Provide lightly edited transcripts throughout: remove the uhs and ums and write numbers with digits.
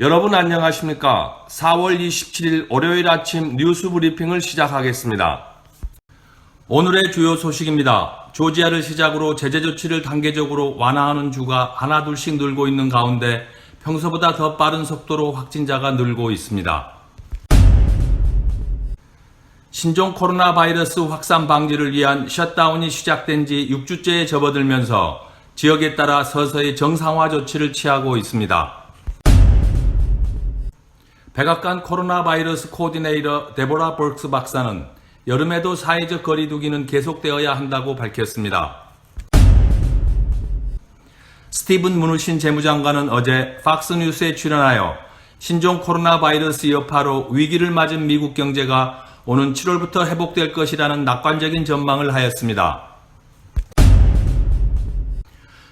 여러분 안녕하십니까? 4월 27일 월요일 아침 뉴스 브리핑을 시작하겠습니다. 오늘의 주요 소식입니다. 조지아를 시작으로 제재 조치를 단계적으로 완화하는 주가 하나둘씩 늘고 있는 가운데 평소보다 더 빠른 속도로 확진자가 늘고 있습니다. 신종 코로나 바이러스 확산 방지를 위한 셧다운이 시작된 지 6주째에 접어들면서 지역에 따라 서서히 정상화 조치를 취하고 있습니다. 백악관 코로나 바이러스 코디네이터 데보라 버크스 박사는 여름에도 사회적 거리 두기는 계속되어야 한다고 밝혔습니다. 스티븐 무누신 재무장관은 어제 팍스뉴스에 출연하여 신종 코로나 바이러스 여파로 위기를 맞은 미국 경제가 오는 7월부터 회복될 것이라는 낙관적인 전망을 하였습니다.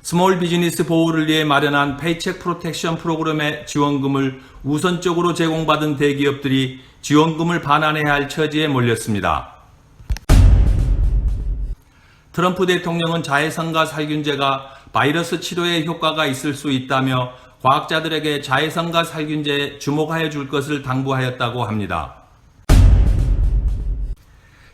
스몰 비즈니스 보호를 위해 마련한 페이첵 프로텍션 프로그램의 지원금을 우선적으로 제공받은 대기업들이 지원금을 반환해야 할 처지에 몰렸습니다. 트럼프 대통령은 자외선과 살균제가 바이러스 치료에 효과가 있을 수 있다며 과학자들에게 자외선과 살균제에 주목하여 줄 것을 당부하였다고 합니다.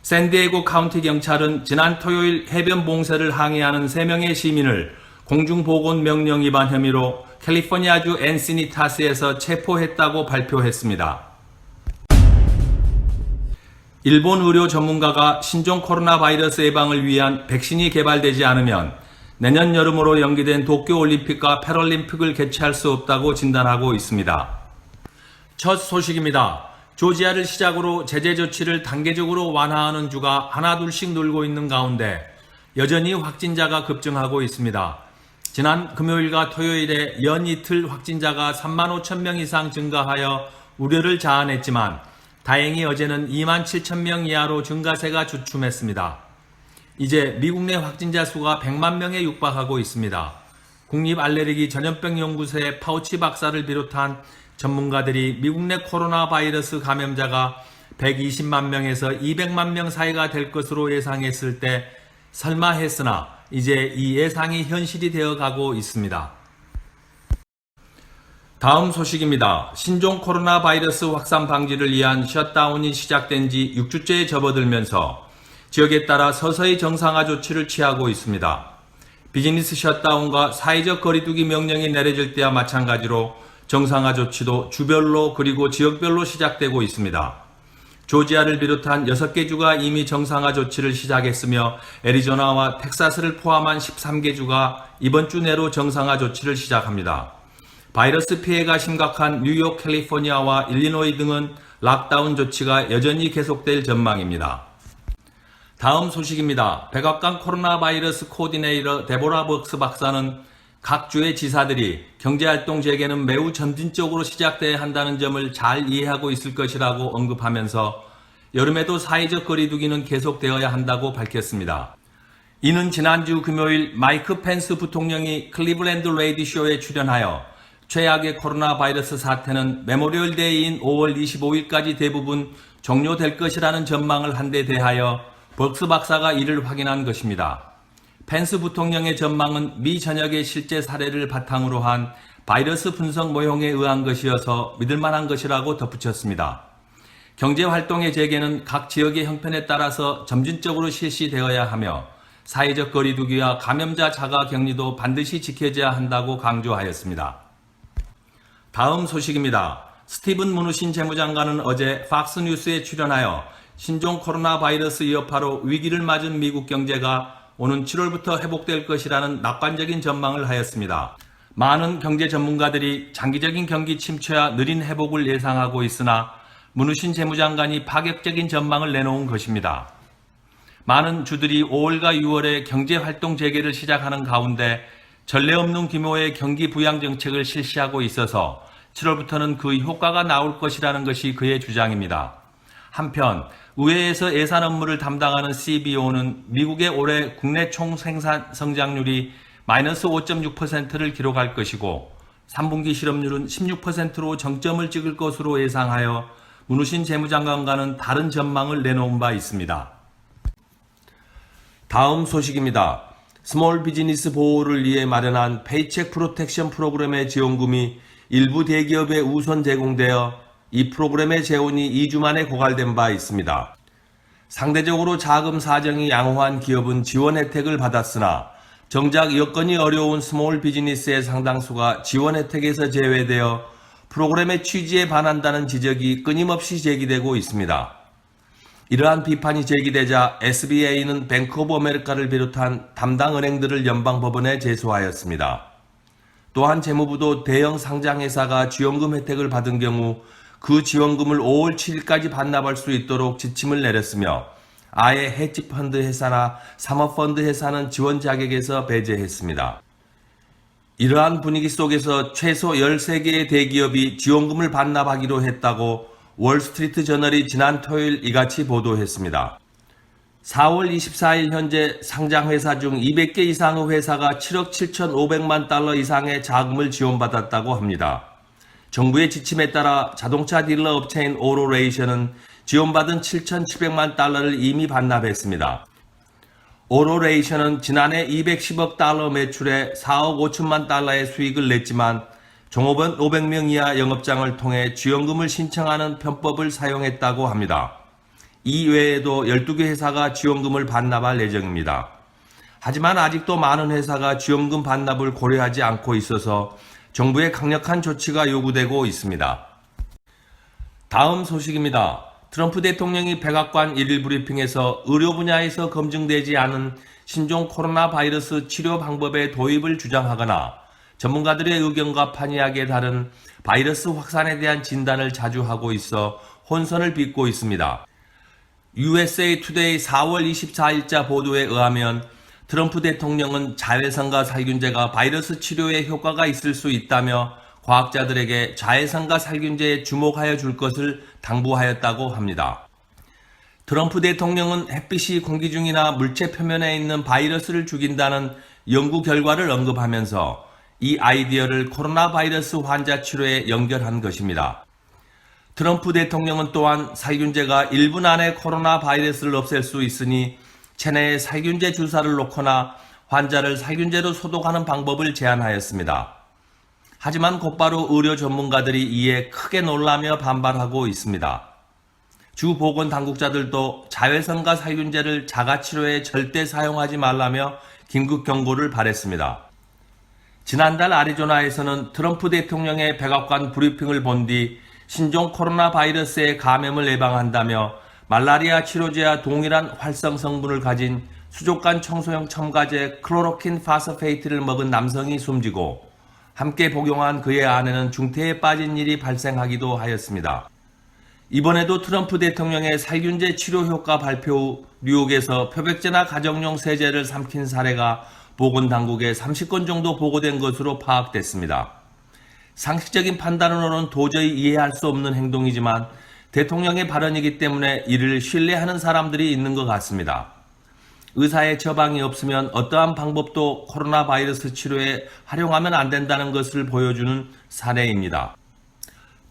샌디에고 카운티 경찰은 지난 토요일 해변 봉쇄를 항의하는 3명의 시민을 공중보건 명령 위반 혐의로 캘리포니아주 엔시니타스에서 체포했다고 발표했습니다. 일본 의료 전문가가 신종 코로나 바이러스 예방을 위한 백신이 개발되지 않으면 내년 여름으로 연기된 도쿄올림픽과 패럴림픽을 개최할 수 없다고 진단하고 있습니다. 첫 소식입니다. 조지아를 시작으로 제재 조치를 단계적으로 완화하는 주가 하나둘씩 늘고 있는 가운데 여전히 확진자가 급증하고 있습니다. 지난 금요일과 토요일에 연 이틀 확진자가 3만 5천 명 이상 증가하여 우려를 자아냈지만 다행히 어제는 2만 7천 명 이하로 증가세가 주춤했습니다. 이제 미국 내 확진자 수가 100만 명에 육박하고 있습니다. 국립알레르기 전염병 연구소의 파우치 박사를 비롯한 전문가들이 미국 내 코로나 바이러스 감염자가 120만 명에서 200만 명 사이가 될 것으로 예상했을 때 설마 했으나 이제 이 예상이 현실이 되어 가고 있습니다. 다음 소식입니다. 신종 코로나 바이러스 확산 방지를 위한 셧다운이 시작된 지 6주째에 접어들면서 지역에 따라 서서히 정상화 조치를 취하고 있습니다. 비즈니스 셧다운과 사회적 거리두기 명령이 내려질 때와 마찬가지로 정상화 조치도 주별로 그리고 지역별로 시작되고 있습니다. 조지아를 비롯한 6개 주가 이미 정상화 조치를 시작했으며 애리조나와 텍사스를 포함한 13개 주가 이번 주 내로 정상화 조치를 시작합니다. 바이러스 피해가 심각한 뉴욕, 캘리포니아와 일리노이 등은 락다운 조치가 여전히 계속될 전망입니다. 다음 소식입니다. 백악관 코로나 바이러스 코디네이터 데보라 버크스 박사는 각 주의 지사들이 경제활동 재개는 매우 점진적으로 시작돼야 한다는 점을 잘 이해하고 있을 것이라고 언급하면서 여름에도 사회적 거리두기는 계속되어야 한다고 밝혔습니다. 이는 지난주 금요일 마이크 펜스 부통령이 클리블랜드 레이디쇼에 출연하여 최악의 코로나 바이러스 사태는 메모리얼 데이인 5월 25일까지 대부분 종료될 것이라는 전망을 한 데 대하여 버크스 박사가 이를 확인한 것입니다. 펜스 부통령의 전망은 미 전역의 실제 사례를 바탕으로 한 바이러스 분석 모형에 의한 것이어서 믿을만한 것이라고 덧붙였습니다. 경제활동의 재개는 각 지역의 형편에 따라서 점진적으로 실시되어야 하며 사회적 거리두기와 감염자 자가 격리도 반드시 지켜져야 한다고 강조하였습니다. 다음 소식입니다. 스티븐 무누신 재무장관은 어제 팍스뉴스에 출연하여 신종 코로나 바이러스 여파로 위기를 맞은 미국 경제가 오는 7월부터 회복될 것이라는 낙관적인 전망을 하였습니다. 많은 경제 전문가들이 장기적인 경기 침체와 느린 회복을 예상하고 있으나 무누신 재무장관이 파격적인 전망을 내놓은 것입니다. 많은 주들이 5월과 6월에 경제활동 재개를 시작하는 가운데 전례 없는 규모의 경기 부양 정책을 실시하고 있어서 7월부터는 그 효과가 나올 것이라는 것이 그의 주장입니다. 한편 의회에서 예산 업무를 담당하는 CBO는 미국의 올해 국내 총생산 성장률이 마이너스 5.6%를 기록할 것이고 3분기 실업률은 16%로 정점을 찍을 것으로 예상하여 무누신 재무장관과는 다른 전망을 내놓은 바 있습니다. 다음 소식입니다. 스몰 비즈니스 보호를 위해 마련한 페이첵 프로텍션 프로그램의 지원금이 일부 대기업에 우선 제공되어 이 프로그램의 재원이 2주 만에 고갈된 바 있습니다. 상대적으로 자금 사정이 양호한 기업은 지원 혜택을 받았으나 정작 여건이 어려운 스몰 비즈니스의 상당수가 지원 혜택에서 제외되어 프로그램의 취지에 반한다는 지적이 끊임없이 제기되고 있습니다. 이러한 비판이 제기되자 SBA는 뱅크 오브 아메리카를 비롯한 담당 은행들을 연방법원에 제소하였습니다. 또한 재무부도 대형 상장회사가 지원금 혜택을 받은 경우 그 지원금을 5월 7일까지 반납할 수 있도록 지침을 내렸으며 아예 헤지펀드 회사나 사모펀드 회사는 지원 자격에서 배제했습니다. 이러한 분위기 속에서 최소 13개의 대기업이 지원금을 반납하기로 했다고 월스트리트 저널이 지난 토요일 이같이 보도했습니다. 4월 24일 현재 상장회사 중 200개 이상의 회사가 7억 7,500만 달러 이상의 자금을 지원받았다고 합니다. 정부의 지침에 따라 자동차 딜러 업체인 오로레이션은 지원받은 7,700만 달러를 이미 반납했습니다. 오로레이션은 지난해 210억 달러 매출에 4억 5천만 달러의 수익을 냈지만 종업원 500명 이하 영업장을 통해 지원금을 신청하는 편법을 사용했다고 합니다. 이 외에도 12개 회사가 지원금을 반납할 예정입니다. 하지만 아직도 많은 회사가 지원금 반납을 고려하지 않고 있어서 정부의 강력한 조치가 요구되고 있습니다. 다음 소식입니다. 트럼프 대통령이 백악관 1일 브리핑에서 의료 분야에서 검증되지 않은 신종 코로나 바이러스 치료 방법의 도입을 주장하거나 전문가들의 의견과 판이하게 다른 바이러스 확산에 대한 진단을 자주 하고 있어 혼선을 빚고 있습니다. USA Today 4월 24일자 보도에 의하면 트럼프 대통령은 자외선과 살균제가 바이러스 치료에 효과가 있을 수 있다며 과학자들에게 자외선과 살균제에 주목하여 줄 것을 당부하였다고 합니다. 트럼프 대통령은 햇빛이 공기 중이나 물체 표면에 있는 바이러스를 죽인다는 연구 결과를 언급하면서 이 아이디어를 코로나 바이러스 환자 치료에 연결한 것입니다. 트럼프 대통령은 또한 살균제가 1분 안에 코로나 바이러스를 없앨 수 있으니 체내에 살균제 주사를 놓거나 환자를 살균제로 소독하는 방법을 제안하였습니다. 하지만 곧바로 의료 전문가들이 이에 크게 놀라며 반발하고 있습니다. 주 보건 당국자들도 자외선과 살균제를 자가치료에 절대 사용하지 말라며 긴급 경고를 발했습니다. 지난달 애리조나에서는 트럼프 대통령의 백악관 브리핑을 본 뒤 신종 코로나 바이러스의 감염을 예방한다며 말라리아 치료제와 동일한 활성 성분을 가진 수족관 청소용 첨가제 클로로킨 파스페이트를 먹은 남성이 숨지고 함께 복용한 그의 아내는 중태에 빠진 일이 발생하기도 하였습니다. 이번에도 트럼프 대통령의 살균제 치료 효과 발표 후 뉴욕에서 표백제나 가정용 세제를 삼킨 사례가 보건당국에 30건 정도 보고된 것으로 파악됐습니다. 상식적인 판단으로는 도저히 이해할 수 없는 행동이지만 대통령의 발언이기 때문에 이를 신뢰하는 사람들이 있는 것 같습니다. 의사의 처방이 없으면 어떠한 방법도 코로나 바이러스 치료에 활용하면 안 된다는 것을 보여주는 사례입니다.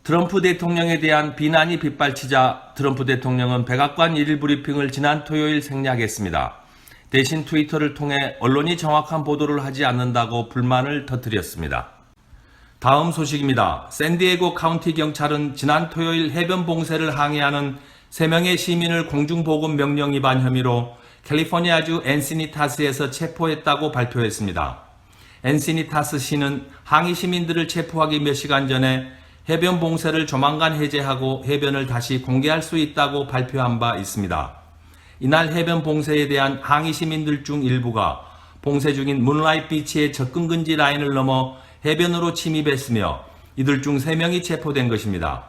트럼프 대통령에 대한 비난이 빗발치자 트럼프 대통령은 백악관 1일 브리핑을 지난 토요일 생략했습니다. 대신 트위터를 통해 언론이 정확한 보도를 하지 않는다고 불만을 터뜨렸습니다. 다음 소식입니다. 샌디에고 카운티 경찰은 지난 토요일 해변 봉쇄를 항의하는 3명의 시민을 공중보건 명령 위반 혐의로 캘리포니아주 엔시니타스에서 체포했다고 발표했습니다. 엔시니타스 시는 항의 시민들을 체포하기 몇 시간 전에 해변 봉쇄를 조만간 해제하고 해변을 다시 공개할 수 있다고 발표한 바 있습니다. 이날 해변 봉쇄에 대한 항의 시민들 중 일부가 봉쇄 중인 문라이트 비치의 접근 금지 라인을 넘어 해변으로 침입했으며 이들 중 3명이 체포된 것입니다.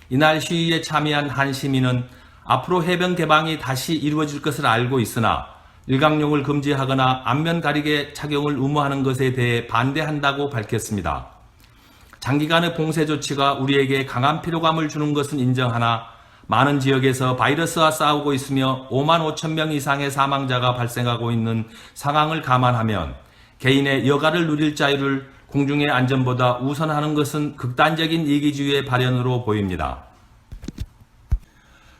이날 시위에 참여한 한 시민은 앞으로 해변 개방이 다시 이루어질 것을 알고 있으나 일광욕을 금지하거나 안면 가리개 착용을 의무하는 것에 대해 반대한다고 밝혔습니다. 장기간의 봉쇄 조치가 우리에게 강한 피로감을 주는 것은 인정하나 많은 지역에서 바이러스와 싸우고 있으며 5만 5천 명 이상의 사망자가 발생하고 있는 상황을 감안하면 개인의 여가를 누릴 자유를 공중의 안전보다 우선하는 것은 극단적인 이기주의의 발현으로 보입니다.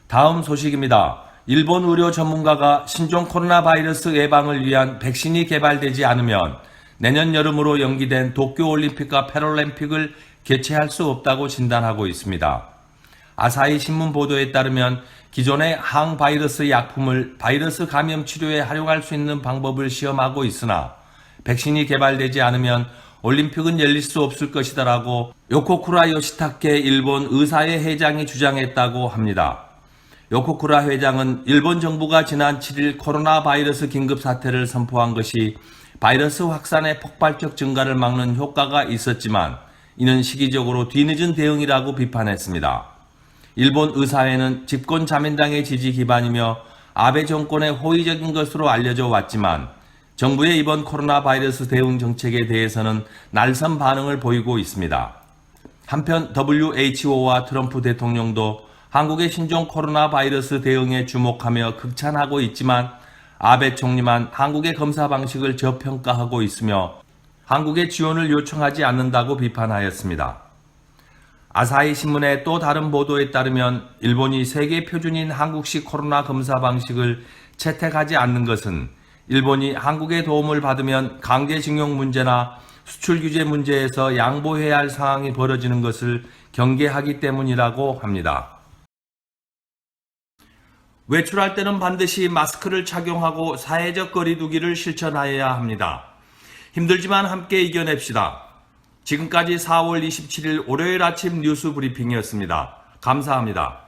다음 소식입니다. 일본 의료 전문가가 신종 코로나 바이러스 예방을 위한 백신이 개발되지 않으면 내년 여름으로 연기된 도쿄올림픽과 패럴림픽을 개최할 수 없다고 진단하고 있습니다. 아사히 신문 보도에 따르면 기존의 항바이러스 약품을 바이러스 감염 치료에 활용할 수 있는 방법을 시험하고 있으나 백신이 개발되지 않으면 올림픽은 열릴 수 없을 것이다라고 요코쿠라 요시타케 일본 의사회 회장이 주장했다고 합니다. 요코쿠라 회장은 일본 정부가 지난 7일 코로나 바이러스 긴급 사태를 선포한 것이 바이러스 확산의 폭발적 증가를 막는 효과가 있었지만 이는 시기적으로 뒤늦은 대응이라고 비판했습니다. 일본 의사회는 집권 자민당의 지지 기반이며 아베 정권의 호의적인 것으로 알려져 왔지만 정부의 이번 코로나 바이러스 대응 정책에 대해서는 날선 반응을 보이고 있습니다. 한편 WHO와 트럼프 대통령도 한국의 신종 코로나 바이러스 대응에 주목하며 극찬하고 있지만 아베 총리만 한국의 검사 방식을 저평가하고 있으며 한국의 지원을 요청하지 않는다고 비판하였습니다. 아사히 신문의 또 다른 보도에 따르면 일본이 세계 표준인 한국식 코로나 검사 방식을 채택하지 않는 것은 일본이 한국의 도움을 받으면 강제징용 문제나 수출 규제 문제에서 양보해야 할 상황이 벌어지는 것을 경계하기 때문이라고 합니다. 외출할 때는 반드시 마스크를 착용하고 사회적 거리 두기를 실천하여야 합니다. 힘들지만 함께 이겨냅시다. 지금까지 4월 27일 월요일 아침 뉴스 브리핑이었습니다. 감사합니다.